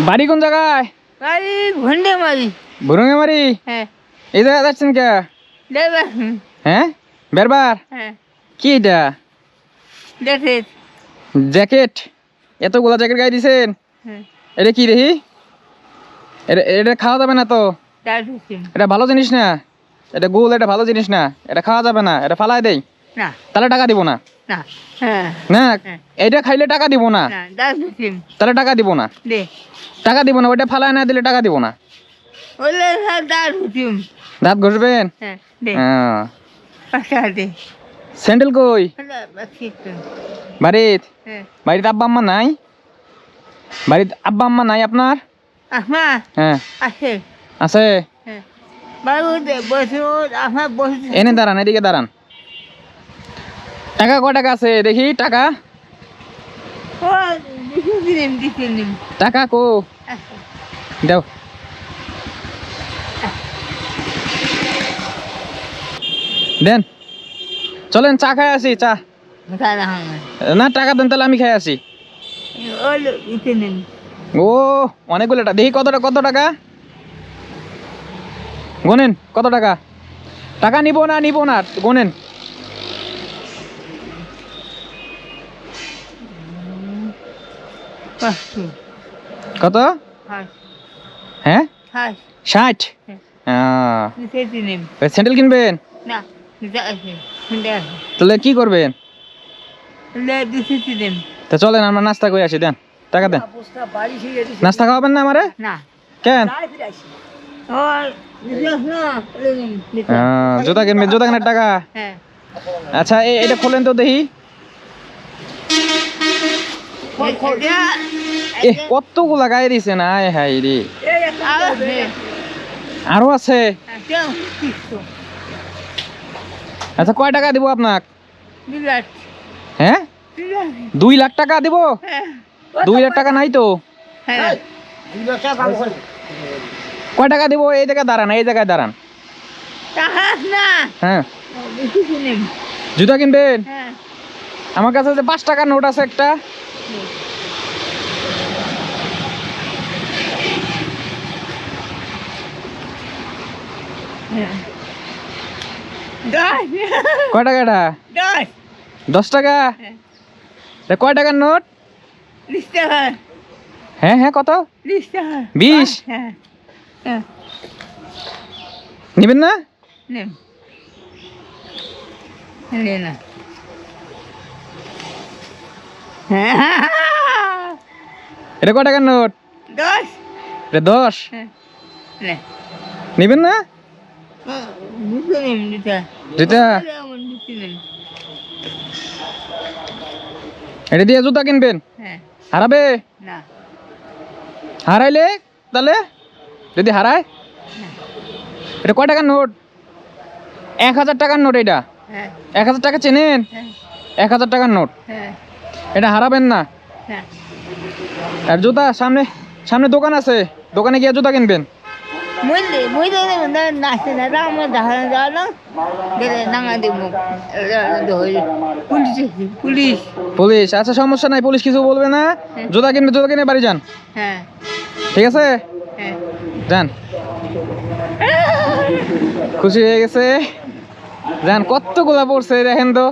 বাড়ি কোন জায়গায়? বাড়ি ভন্ডে মারি। ভুরুঙ্গে মারি? হ্যাঁ। এই জায়গায় যাচ্ছেন কে? দেবা। হ্যাঁ, বেরবার? হ্যাঁ। কি এটা? জ্যাকেট। জ্যাকেট? এতগুলা জ্যাকেট গায়ে দিছেন? হ্যাঁ। এটা কি দেখি? এটা খাওয়া যাবে না তো? এটা ভালো জিনিস না, এটা গোল, এটা ভালো জিনিস না, এটা খাওয়া যাবে না, এটা ফালাই দেই না। তাহলে টাকা দিব না। না। হ্যাঁ। না, এটা খাইলে টাকা দিব না। না, দাসিম। তাহলে টাকা দিব না। দে। টাকা দিব না, ওইটা ফালাই না দিলে টাকা দিব না। ওলে দাসিম। দাঁত ঘষবেন? হ্যাঁ, দে। হ্যাঁ। পাঁচটা দে। স্যান্ডেল কই? বাড়িত? হ্যাঁ। বাড়িতে আব্বা আম্মা নাই? বাড়িতে আব্বা আম্মা নাই আপনার? আম্মা? হ্যাঁ। আছে। আছে? হ্যাঁ। বাড়িতে বসে আম্মা বসে। এনে দাঁড়ান, এদিকে দাঁড়ান। টাকা কয় টাকা আছে দেখি? টাকা ও দিছিলাম। টাকা কো? দাও। দেন, চলেন চা খাই আসি। চা না, টাকা দেন তাহলে আমি খাই আসি। ও অনেকগুলো টাকা। দেখি কত টাকা গোনেন। কত টাকা? টাকা নিব না গোনেন। কত? হ্যাঁ, 60। স্যান্ডেল কিনবেন? তাহলে কি করবেন? তা চলেন আমরা নাস্তা করে আসি। দেন টাকা দেন। নাস্তা খাওয়াবেন না আমারে? কেন? জুতা কিনবেন? জুতা কেনার টাকা? আচ্ছা এটা খোলেন তো দেখি। কতগুলা গায়ে দিছে না? হাই রে, আরো আছে? আচ্ছা কয় টাকা দিব আপনাক? হ্যাঁ, 2 লাখ টাকা দিব? 2 লাখ টাকা নাই তো। কয় টাকা দিব? এই জায়গায় দাঁড়ান, এই জায়গায় দাঁড়ান। হ্যাঁ, জুতা কিনবেন? আমার কাছে 5 টাকার নোট আছে একটা। কয় টাকা এটা? 10 টাকা? কয় টাকার নোট? 20 টাকা। হ্যাঁ হ্যাঁ, কত? 20 টাকা। 20? নিবেন না? না। এটা কয় টাকার নোট? 10। এটা 10? নিবেন না? জুতা? এটা দিয়ে জুতা কিনবেন? হারাবে? হারাইলে তাহলে? যদি হারায়? এটা কয় টাকার নোট? 1000 টাকার নোট। এটা 1000 টাকা চেনেন? 1000 টাকার নোট। এটা হারাবেন না। আর জুতা সামনে দোকান আছে, দোকানে গিয়ে জুতা কিনবেন। পুলিশ? আচ্ছা সমস্যা নাই, পুলিশ কিছু বলবে না। জুতা কিনে বাড়ি যান। ঠিক আছে, যান। খুশি হয়ে গেছে? যান। কতগুলা পড়ছে দেখেন তো।